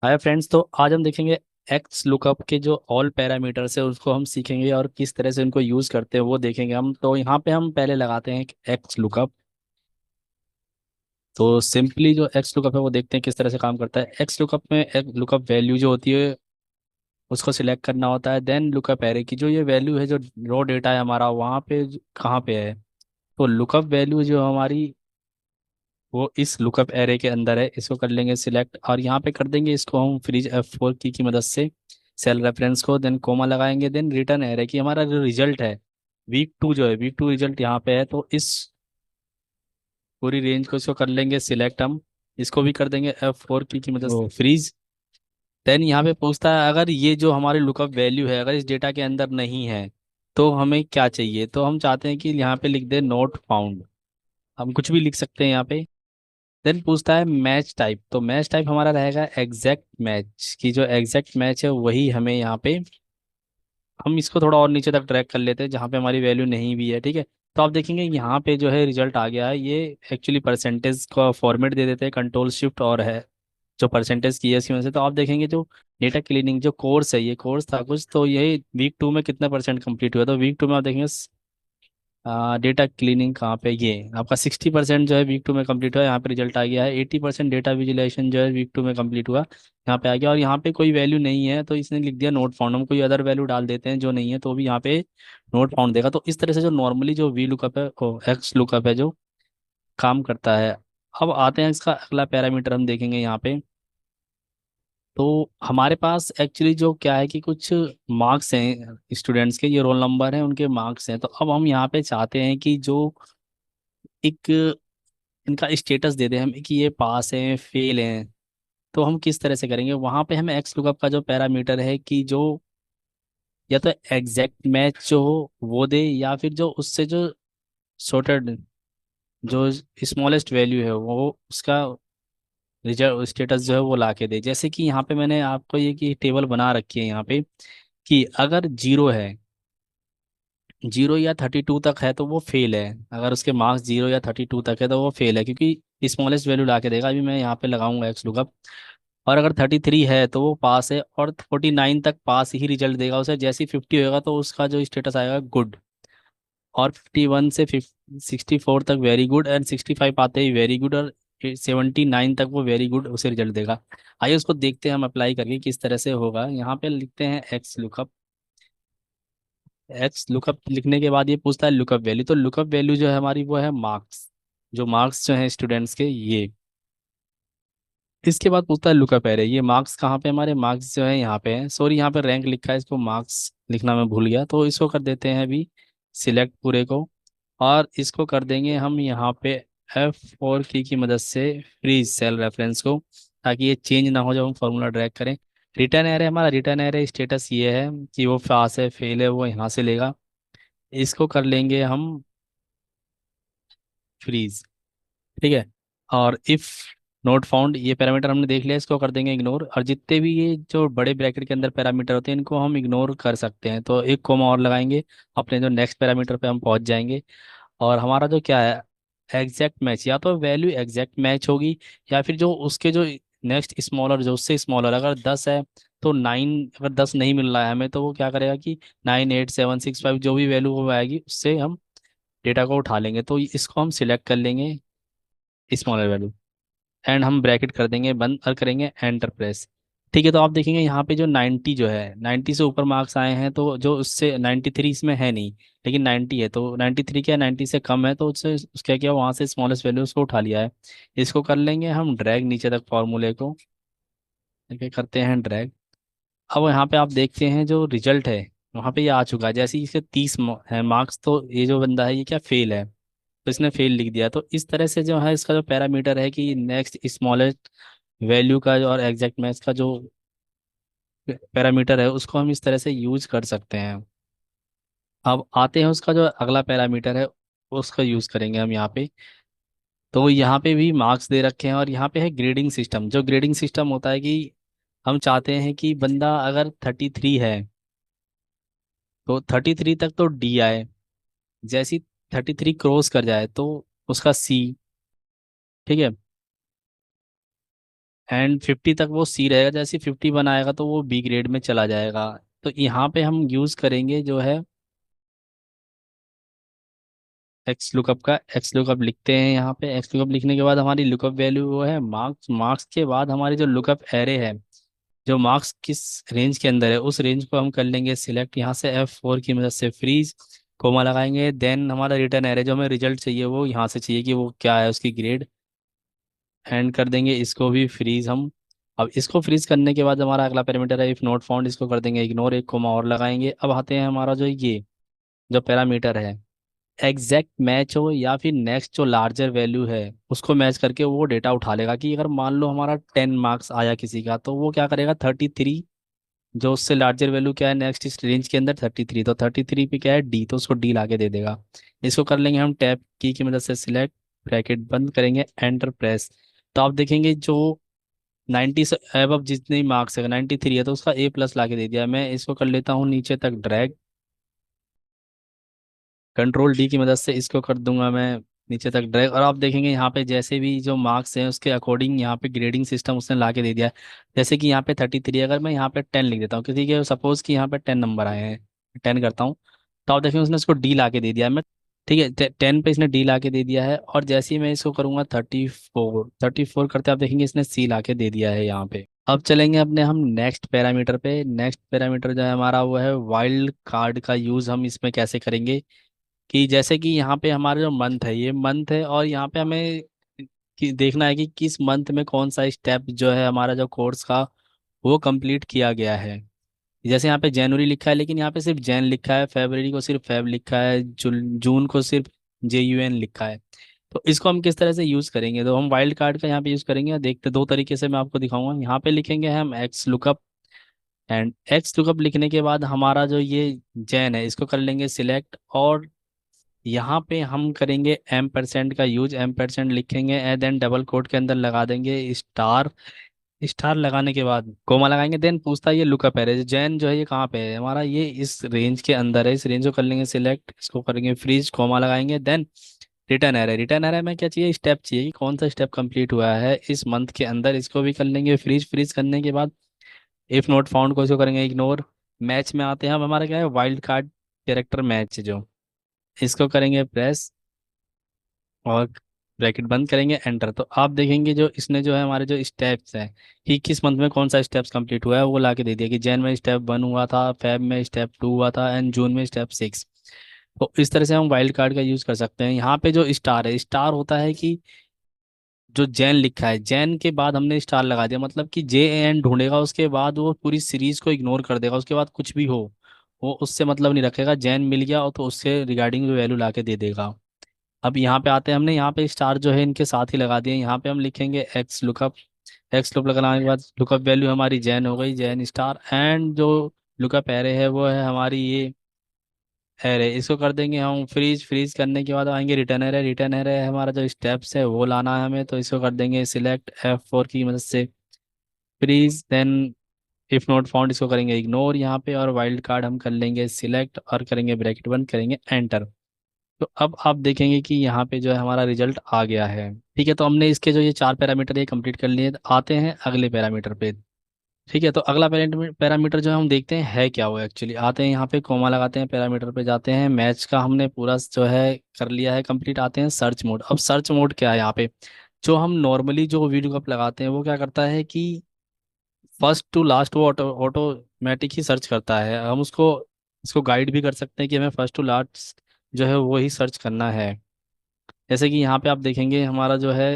Hi friends, तो आज हम देखेंगे एक्स लुकअप के जो ऑल पैरामीटर्स है उसको हम सीखेंगे और किस तरह से उनको यूज़ करते हैं वो देखेंगे हम। तो यहाँ पे हम पहले लगाते हैं एक्स लुकअप। तो सिंपली जो एक्स लुकअप है वो देखते हैं किस तरह से काम करता है। एक्स लुकअप में एक लुकअप वैल्यू जो होती है उसको सिलेक्ट करना होता है। देन लुकअप एरे की जो ये वैल्यू है, जो रो डेटा है हमारा, वहाँ पे कहाँ पे है। तो लुकअप वैल्यू जो हमारी वो इस लुकअप एरे के अंदर है, इसको कर लेंगे सिलेक्ट और यहाँ पे कर देंगे इसको हम फ्रीज F4 की मदद से सेल रेफरेंस को। देन कोमा लगाएंगे। देन रिटर्न एरे की हमारा जो रिजल्ट है वीक टू, जो है वीक टू रिजल्ट यहाँ पे है, तो इस पूरी रेंज को इसको कर लेंगे सिलेक्ट हम। इसको भी कर देंगे F4 की मदद से फ्रीज। देन यहाँ पे पूछता है अगर ये जो हमारी लुकअप वैल्यू है अगर इस डेटा के अंदर नहीं है तो हमें क्या चाहिए। तो हम चाहते हैं कि यहाँ पे लिख दे नोट फाउंड। हम कुछ भी लिख सकते हैं यहाँ पे। देन पूछता है मैच टाइप। तो मैच टाइप हमारा रहेगा एग्जैक्ट मैच, की जो एग्जैक्ट मैच है वही हमें यहाँ पे। हम इसको थोड़ा और नीचे तक ट्रैक कर लेते हैं जहाँ पे हमारी वैल्यू नहीं भी है, ठीक है। तो आप देखेंगे यहाँ पे जो है रिजल्ट आ गया है। ये एक्चुअली परसेंटेज का फॉर्मेट दे देते हैं, कंट्रोल शिफ्ट और है जो परसेंटेज की है इसकी वजह से। तो आप देखेंगे जो डेटा क्लीनिंग जो कोर्स है, ये कोर्स था कुछ, तो ये वीक टू में कितना परसेंट कंप्लीट हुआ। तो वीक टू में आप देखेंगे डेटा क्लीनिंग कहाँ पे, ये आपका 60% जो है वीक टू में कंप्लीट हुआ, यहाँ पे रिजल्ट आ गया है। 80% डेटा विजुलाइजेशन जो है वीक टू में कंप्लीट हुआ, यहाँ पे आ गया। और यहाँ पे कोई वैल्यू नहीं है तो इसने लिख दिया नोट फाउंड। हम कोई अदर वैल्यू डाल देते हैं जो नहीं है तो भी यहाँ पे नोट फाउंड देगा। तो इस तरह से जो नॉर्मली जो वी लुकअप है, एक्स लुकअप है, जो काम करता है। अब आते हैं इसका अगला पैरामीटर हम देखेंगे यहाँ पे। तो हमारे पास एक्चुअली जो क्या है कि कुछ मार्क्स हैं स्टूडेंट्स के, ये रोल नंबर हैं, उनके मार्क्स हैं। तो अब हम यहाँ पे चाहते हैं कि जो एक इनका स्टेटस दे दें हम कि ये पास हैं फेल हैं। तो हम किस तरह से करेंगे, वहां पे हमें एक्स लुकअप का जो पैरामीटर है कि जो या तो एग्जैक्ट मैच जो हो वो दे, या फिर जो उससे जो सॉर्टेड जो स्मॉलेस्ट वैल्यू है वो उसका रिजल्ट स्टेटस जो है वो ला के दे। जैसे कि यहाँ पे मैंने आपको ये की टेबल बना रखी है यहाँ पे कि अगर जीरो है, जीरो या 32 तक है तो वो फेल है। अगर उसके मार्क्स जीरो या 32 तक है तो वो फेल है, क्योंकि स्मॉलेस्ट वैल्यू ला के देगा। अभी मैं यहाँ पे लगाऊंगा एक्स लुकअप। और अगर 33 है तो वो पास है, और 49 तक पास ही रिजल्ट देगा उसे। जैसे ही 50 होगा तो उसका जो स्टेटस आएगा गुड। और 51 से 64 तक वेरी गुड, एंड 65 आते ही वेरी गुड, और 79 तक वो वेरी गुड उसे रिजल्ट देगा। आइए उसको देखते हैं हम अप्लाई करके किस तरह से होगा। यहाँ पे लिखते हैं एक्स लुकअप। एक्स लुकअप लिखने के बाद ये पूछता है लुकअप वैल्यू। तो लुकअप वैल्यू जो है हमारी वो है मार्क्स, जो मार्क्स जो है स्टूडेंट्स के ये। इसके बाद पूछता है लुकअप एरे। ये मार्क्स कहाँ पे, हमारे मार्क्स जो है यहाँ पे है। सॉरी, यहाँ पे रैंक लिखा है, इसको मार्क्स लिखना मैं भूल गया। तो इसको कर देते हैं अभी सिलेक्ट पूरे को। और इसको कर देंगे हम यहाँ पे F4 की मदद से फ्रीज सेल रेफरेंस को, ताकि ये चेंज ना हो जब हम फॉर्मूला ड्रैग करें। रिटर्न एरे, हमारा रिटर्न एरे स्टेटस ये है कि वो पास है फेल है, वो यहाँ से लेगा। इसको कर लेंगे हम फ्रीज, ठीक है। और इफ नोट फाउंड, ये पैरामीटर हमने देख लिया, इसको कर देंगे इग्नोर। और जितने भी ये जो बड़े ब्रैकेट के अंदर पैरामीटर होते हैं इनको हम इग्नोर कर सकते हैं। तो एक कोमा और लगाएंगे, अपने जो नेक्स्ट पैरामीटर पे हम पहुंच जाएंगे। और हमारा जो क्या है एग्जैक्ट मैच, या तो वैल्यू एग्जैक्ट मैच होगी, या फिर जो उसके जो नेक्स्ट स्मॉलर, जो उससे स्मॉलर, अगर 10 है तो 9, अगर 10 नहीं मिल रहा है हमें तो वो क्या करेगा कि 98765 जो भी वैल्यू वो आएगी उससे हम डेटा को उठा लेंगे। तो इसको हम सिलेक्ट कर लेंगे स्मॉलर वैल्यू, एंड हम ब्रैकेट कर देंगे बंद और करेंगे एंटर प्रेस। ठीक है। तो आप देखेंगे यहाँ पे जो 90 जो है 90 से ऊपर मार्क्स आए हैं, तो जो उससे 93 इसमें है नहीं, लेकिन 90 है। तो 93 क्या 90 से कम है तो उससे उसका क्या वहाँ से स्मॉलेस्ट वैल्यू उसको उठा लिया है। इसको कर लेंगे हम ड्रैग नीचे तक फॉर्मूले को, ठीक है, करते हैं ड्रैग। अब यहाँ पे आप देखते हैं जो रिजल्ट है वहाँ पे ये आ चुका है। जैसे ही इसके 30 है मार्क्स, तो ये जो बंदा है ये क्या फेल है, तो इसने फेल लिख दिया। तो इस तरह से जो है इसका जो पैरामीटर है कि नेक्स्ट स्मॉलेस्ट वैल्यू का जो और एग्जैक्ट मैच का जो पैरामीटर है उसको हम इस तरह से यूज कर सकते हैं। अब आते हैं उसका जो अगला पैरामीटर है उसका यूज करेंगे हम यहाँ पे। तो यहाँ पे भी मार्क्स दे रखे हैं, और यहाँ पे है ग्रेडिंग सिस्टम। जो ग्रेडिंग सिस्टम होता है कि हम चाहते हैं कि बंदा अगर 33 है तो 33 तक तो डी आए, जैसी 33 क्रॉस कर जाए तो उसका सी, ठीक है। एंड 50 तक वो सी रहेगा, जैसे 50 बनाएगा तो वो बी ग्रेड में चला जाएगा। तो यहाँ पे हम यूज़ करेंगे जो है एक्स लुकअप का। एक्स लुकअप लिखते हैं यहाँ पे। एक्स लुकअप लिखने के बाद हमारी लुकअप वैल्यू वो है मार्क्स। मार्क्स के बाद हमारी जो लुकअप एरे है, जो मार्क्स किस रेंज के अंदर है उस रेंज को हम कर लेंगे सिलेक्ट यहाँ से F4 की मदद से, फ्रीज कोमा लगाएंगे। देन हमारा रिटर्न एरे जो हमें रिजल्ट चाहिए वो यहाँ से चाहिए कि वो क्या है उसकी ग्रेड, एंड कर देंगे इसको भी फ्रीज हम। अब इसको फ्रीज करने के बाद हमारा अगला पैरामीटर है इफ नॉट फाउंड, इसको कर देंगे इग्नोर, एक कोमा और लगाएंगे। अब आते हैं हमारा जो ये जो पैरामीटर है एग्जैक्ट मैच हो या फिर नेक्स्ट जो लार्जर वैल्यू है उसको मैच करके वो डेटा उठा लेगा। कि अगर मान लो हमारा 10 मार्क्स आया किसी का तो वो क्या करेगा 33, जो उससे लार्जर वैल्यू क्या है नेक्स्ट इस रेंज के अंदर 33, तो 33 पे क्या है डी, तो उसको डी लाके दे देगा। इसको कर लेंगे हम टैब की मदद से सिलेक्ट, ब्रैकेट बंद करेंगे, एंटर प्रेस। तो आप देखेंगे जो 90 से अब जितने मार्क्स है 93 है तो उसका ए प्लस ला के दे दिया। मैं इसको कर लेता हूँ नीचे तक ड्रैग, कंट्रोल डी की मदद से इसको कर दूंगा मैं नीचे तक ड्रैग। और आप देखेंगे यहाँ पे जैसे भी जो मार्क्स हैं उसके अकॉर्डिंग यहाँ पे ग्रेडिंग सिस्टम उसने ला के दे दिया है। जैसे कि यहाँ पे 33, अगर मैं यहाँ पे 10 लिख देता हूँ किसी के, सपोज कि यहाँ पे 10 नंबर आए हैं, 10 करता हूँ, तो आप देखेंगे उसने उसको डी ला के दे दिया है। मैं ठीक है 10 पे इसने डी ला के दे दिया है। और जैसे ही मैं इसको करूँगा 34 करते आप देखेंगे इसने सी ला के दे दिया है यहाँ पे। अब चलेंगे अपने हम नेक्स्ट पैरामीटर पे। नेक्स्ट पैरामीटर जो है हमारा वो है वाइल्ड कार्ड का यूज़ हम इसमें कैसे करेंगे। कि जैसे कि यहाँ पे हमारा जो मंथ है ये मंथ है, और यहाँ पे हमें देखना है कि किस मंथ में कौन सा स्टेप जो है हमारा जो कोर्स का वो कंप्लीट किया गया है। जैसे यहाँ पे जनवरी लिखा है लेकिन यहाँ पे सिर्फ जैन लिखा है, फरवरी को सिर्फ फेब लिखा है, जून को सिर्फ JUN लिखा है। तो इसको हम किस तरह से यूज़ करेंगे, तो हम वाइल्ड कार्ड का यहाँ पे यूज़ करेंगे। देखते दो तरीके से मैं आपको दिखाऊंगा। यहाँ पे लिखेंगे हम x lookup, and x lookup लिखने के बाद हमारा जो ये जैन है इसको कर लेंगे सिलेक्ट। और यहाँ पे हम करेंगे M% का यूज। M% लिखेंगे एंड देन डबल कोट के अंदर लगा देंगे स्टार। स्टार लगाने के बाद कोमा लगाएंगे। देन पूछता है ये लुकअप है जैन जो है ये कहाँ पे है हमारा, ये इस रेंज के अंदर है। इस रेंज को कर लेंगे सिलेक्ट, इसको करेंगे फ्रीज, कोमा लगाएंगे। Then return array, return array में क्या चाहिए स्टेप चाहिए कि कौन सा स्टेप कंप्लीट हुआ है इस मंथ के अंदर, इसको भी कर लेंगे फ्रीज। फ्रीज करने के बाद इफ नॉट फाउंड को इसको करेंगे इग्नोर। मैच में आते हैं अब हमारा क्या है वाइल्ड कार्ड कैरेक्टर मैच जो, इसको करेंगे प्रेस और ब्रैकेट बंद करेंगे एंटर। तो आप देखेंगे जो इसने जो है हमारे जो स्टेप्स हैं कि किस मंथ में कौन सा स्टेप्स कंप्लीट हुआ है वो ला के दे दिया। कि जैन में स्टेप 1 हुआ था, फेब में स्टेप 2 हुआ था, एंड जून में स्टेप 6। तो इस तरह से हम वाइल्ड कार्ड का यूज़ कर सकते हैं। यहाँ पे जो स्टार है, स्टार होता है कि जो जैन लिखा है जैन के बाद हमने स्टार लगा दिया, मतलब कि JN ढूंढेगा उसके बाद वो पूरी सीरीज को इग्नोर कर देगा, उसके बाद कुछ भी हो वो उससे मतलब नहीं रखेगा। जैन मिल गया और तो उससे रिगार्डिंग जो वैल्यू ला के दे देगा। अब यहाँ पे आते हैं, हमने यहाँ पे स्टार जो है इनके साथ ही लगा दिए। यहाँ पे हम लिखेंगे एक्स लुकअप। एक्स लुकअप लगाने के बाद लुकअप वैल्यू हमारी जैन हो गई, जैन स्टार। एंड जो लुकअप एरे है वो है हमारी ये एरे, इसको कर देंगे हम फ्रीज। फ्रीज करने के बाद आएंगे रिटर्न एरे। रिटर्न एरे हमारा जो स्टेप्स है वो लाना है हमें, तो इसको कर देंगे सिलेक्ट F4 की मदद से freeze. Then if not found इसको करेंगे इग्नोर यहाँ पे, और वाइल्ड कार्ड हम कर लेंगे सिलेक्ट और करेंगे ब्रैकेट बंद करेंगे एंटर। तो अब आप देखेंगे कि यहाँ पे जो है हमारा रिजल्ट आ गया है। ठीक है, तो हमने इसके जो ये 4 पैरामीटर ये कंप्लीट कर लिए। आते हैं अगले पैरामीटर पे। ठीक है, तो अगला पैरामीटर जो है हम देखते हैं है क्या वो एक्चुअली। आते हैं यहाँ पे कोमा लगाते हैं, पैरामीटर पे जाते हैं, मैच का हमने पूरा जो है कर लिया है कंप्लीट। आते हैं सर्च मोड। अब सर्च मोड क्या है यहाँ पे, जो हम नॉर्मली जो वीडियो कप लगाते हैं वो क्या करता है कि फर्स्ट टू लास्ट वो ऑटोमेटिक ही सर्च करता है। हम उसको इसको गाइड भी कर सकते हैं कि हमें फर्स्ट टू लास्ट जो है वो ही सर्च करना है। जैसे कि यहाँ पे आप देखेंगे हमारा जो है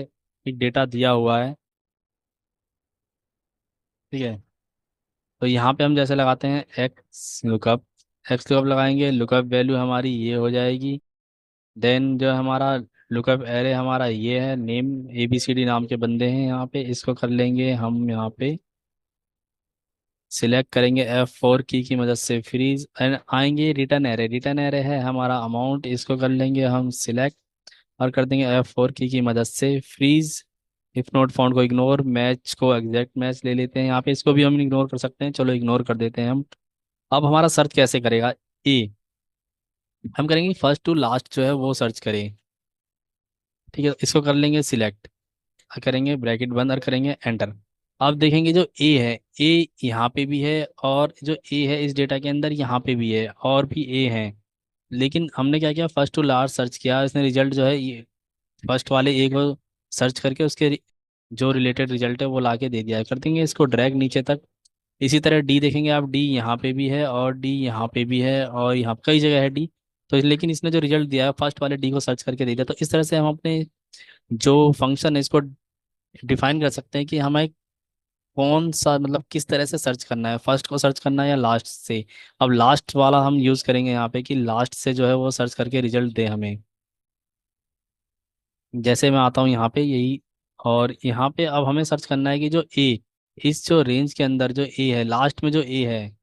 एक डेटा दिया हुआ है। ठीक है, तो यहाँ पे हम जैसे लगाते हैं एक्स लुकअप। एक्स लुकअप लगाएंगे, लुकअप वैल्यू हमारी ये हो जाएगी। देन जो हमारा लुकअप एरे हमारा ये है, नेम ABCD नाम के बंदे हैं यहाँ पे, इसको कर लेंगे हम यहाँ पे सिलेक्ट करेंगे F4 की मदद से फ्रीज, एंड आएंगे रिटर्न एरे। रिटर्न एरे है हमारा अमाउंट, इसको कर लेंगे हम सिलेक्ट और कर देंगे F4 की मदद से फ्रीज। इफ नॉट फाउंड को इग्नोर, मैच को एग्जैक्ट मैच ले लेते हैं यहाँ पे, इसको भी हम इग्नोर कर सकते हैं, चलो इग्नोर कर देते हैं हम। अब हमारा सर्च कैसे करेगा ए, हम करेंगे फर्स्ट टू लास्ट जो है वो सर्च करें। ठीक है, इसको कर लेंगे सिलेक्ट, करेंगे ब्रैकेट बंद और करेंगे एंटर। अब देखेंगे जो ए है, ए यहाँ पे भी है, और जो ए है इस डेटा के अंदर यहाँ पे भी है, और भी ए है। लेकिन हमने क्या किया, फर्स्ट टू लास्ट सर्च किया, इसने रिजल्ट जो है ये फर्स्ट वाले एक को सर्च करके उसके जो रिलेटेड रिजल्ट है वो ला के दे दिया है। कर देंगे इसको ड्रैग नीचे तक। इसी तरह डी देखेंगे आप, डी यहाँ पे भी है और डी यहाँ पे भी है और यहाँ कई जगह है डी। तो लेकिन इसने जो रिजल्ट दिया है फर्स्ट वाले डी को सर्च करके दे दिया। तो इस तरह से हम अपने जो फंक्शन है इसको डिफाइन कर सकते हैं कि हमें कौन सा मतलब किस तरह से सर्च करना है, फर्स्ट को सर्च करना है या लास्ट से। अब लास्ट वाला हम यूज़ करेंगे यहाँ पे कि लास्ट से जो है वो सर्च करके रिजल्ट दे हमें। जैसे मैं आता हूँ यहाँ पे यही, और यहाँ पे अब हमें सर्च करना है कि जो ए, इस जो रेंज के अंदर जो ए है, लास्ट में जो ए है,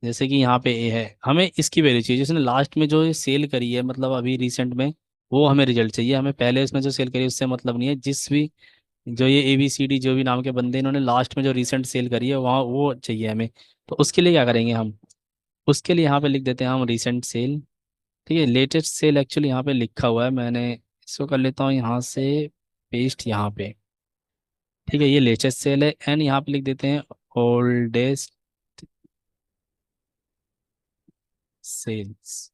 जैसे कि यहाँ पे ए है, हमें इसकी वैल्यू चाहिए जिसने लास्ट में जो सेल करी है, मतलब अभी रिसेंट में, वो हमें रिजल्ट चाहिए। हमें पहले इसमें जो सेल करी है उससे मतलब नहीं है। जिस भी जो ये ABCD जो भी नाम के बंदे इन्होंने लास्ट में जो रिसेंट सेल करी है वहाँ वो चाहिए हमें। तो उसके लिए क्या करेंगे हम, उसके लिए यहाँ पे लिख देते हैं हम रिसेंट सेल। ठीक है, लेटेस्ट सेल एक्चुअली यहाँ पे लिखा हुआ है, मैंने इसको कर लेता हूँ यहाँ से पेस्ट यहाँ पे। ठीक है, ये लेटेस्ट सेल है, एंड यहाँ पे लिख देते हैं ओल्डेस्ट सेल्स।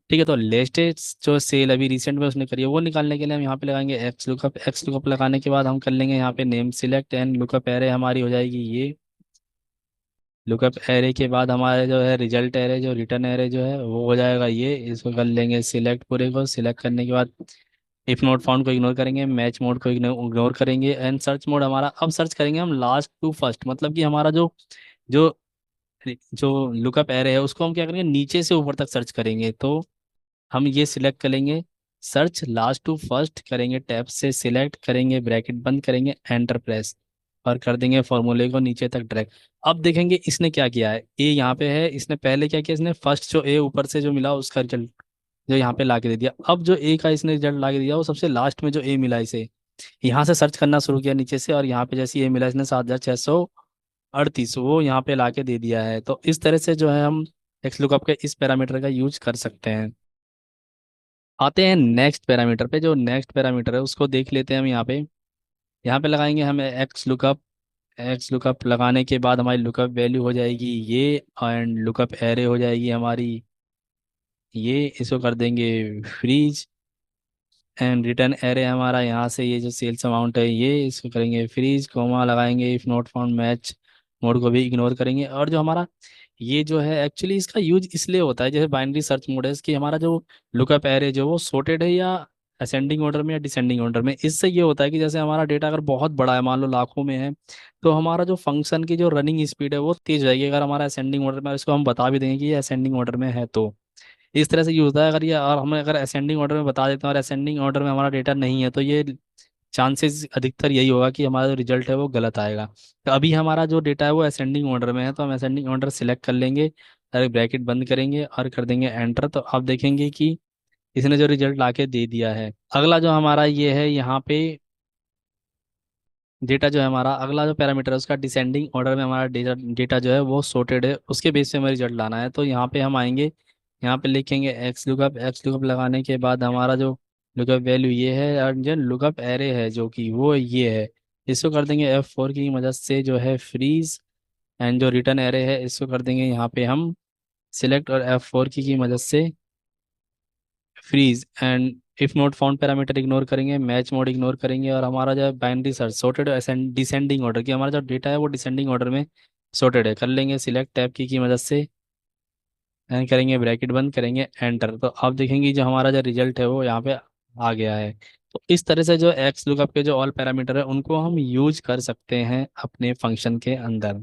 ठीक है, तो लेटेस्ट जो सेल अभी रिसेंट में उसने करी है वो निकालने के लिए हम यहाँ पे लगाएंगे एक्स लुकअप। एक्स लुकअप लगाने के बाद हम कर लेंगे यहाँ पे name select, and lookup array हमारी हो जाएगी ये। लुकअप एरे के बाद हमारे जो है रिजल्ट एरे, जो रिटर्न एरे जो है वो हो जाएगा ये। इसको कर लेंगे सिलेक्ट, पूरे को सिलेक्ट करने के बाद इफ नॉट फाउंड को इग्नोर करेंगे, मैच मोड को इग्नोर करेंगे, एंड सर्च मोड हमारा अब सर्च करेंगे हम लास्ट टू फर्स्ट। मतलब कि हमारा जो जो जो लुकअप एरे है उसको हम क्या करेंगे, नीचे से ऊपर तक सर्च करेंगे। तो हम ये सिलेक्ट करेंगे, सर्च लास्ट टू फर्स्ट करेंगे, टैब से सिलेक्ट करेंगे, ब्रैकेट बंद करेंगे, एंटर प्रेस, और कर देंगे फॉर्मूले को नीचे तक ड्रैग। अब देखेंगे इसने क्या किया है, ए यहाँ पे है, इसने पहले क्या किया, इसने फर्स्ट जो ए ऊपर से जो मिला उसका रिजल्ट जो यहाँ पे ला के दे दिया। अब जो ए का इसने रिजल्ट ला के दिया वो सबसे लास्ट में जो ए मिला इसे यहाँ से सर्च करना शुरू किया नीचे से, और यहाँ पे जैसे ए मिला इसने 7638 वो यहाँ पे ला के दे दिया है। तो इस तरह से जो है हम एक्स लुकअप के इस पैरामीटर का यूज कर सकते हैं। आते हैं नेक्स्ट पैरामीटर पे। जो नेक्स्ट पैरामीटर है उसको देख लेते हैं हम यहाँ पे। यहाँ पे लगाएंगे हम एक्स लुकअप। एक्स लुकअप लगाने के बाद हमारी लुकअप वैल्यू हो जाएगी ये, एंड लुकअप एरे हो जाएगी हमारी ये। इसको कर देंगे फ्रीज, एंड रिटर्न एरे हमारा यहाँ से ये जो सेल्स अमाउंट है ये, इसको करेंगे फ्रीज, कोमा लगाएंगे, if not found match mode को भी इग्नोर करेंगे। और जो हमारा ये जो है एक्चुअली इसका यूज इसलिए होता है, जैसे बाइनरी सर्च मोड है कि हमारा जो लुकअप एरे जो वो सॉर्टेड है या असेंडिंग ऑर्डर में या डिसेंडिंग ऑर्डर में। इससे ये होता है कि जैसे हमारा डेटा अगर बहुत बड़ा है, मान लो लाखों में है, तो हमारा जो फंक्शन की जो रनिंग स्पीड है वो तेज रहेगी अगर हमारा असेंडिंग ऑर्डर में, और इसको हम बता भी देंगे कि ये असेंडिंग ऑर्डर में है। तो इस तरह से यूज होता है। अगर ये और हमें अगर असेंडिंग ऑर्डर में बता देते हैं और असेंडिंग ऑर्डर में हमारा डेटा नहीं है, तो ये चांसेस अधिकतर यही होगा कि हमारा जो रिजल्ट है वो गलत आएगा। तो अभी हमारा जो डेटा है वो असेंडिंग ऑर्डर में है, तो हम असेंडिंग ऑर्डर सिलेक्ट कर लेंगे और ब्रैकेट बंद करेंगे और कर देंगे एंटर। तो आप देखेंगे कि इसने जो रिजल्ट ला के दे दिया है। अगला जो हमारा ये है यहाँ पे डेटा जो है हमारा अगला जो पैरामीटर है उसका डिसेंडिंग ऑर्डर में हमारा डेटा डेटा जो है वो सॉर्टेड है, उसके बेस पे हमें रिजल्ट लाना है। तो यहाँ पे हम आएंगे, यहाँ पे लिखेंगे एक्स लुकअप। एक्स लुकअप लगाने के बाद हमारा जो लुकअप वैल्यू ये है, और जो लुकअप एरे है जो कि वो ये है, इसको कर देंगे F4 की मदद से जो है फ्रीज, एंड जो रिटर्न एरे है इसको कर देंगे यहाँ पे हम सिलेक्ट, और F4 की मदद से freeze, and if not found parameter ignore करेंगे, मैच मोड इग्नोर करेंगे, और हमारा जो है binary search sorted descending order की हमारा जो डेटा है वो डिसेंडिंग ऑर्डर में सॉर्टेड है, कर लेंगे सिलेक्ट टैब की मदद से, एंड करेंगे ब्रैकेट बंद करेंगे एंटर। तो आप देखेंगे जो हमारा जो रिजल्ट है वो यहाँ पे आ गया है। तो इस तरह से जो एक्स लुकअप के जो ऑल पैरामीटर है उनको हम यूज कर सकते हैं अपने फंक्शन के अंदर।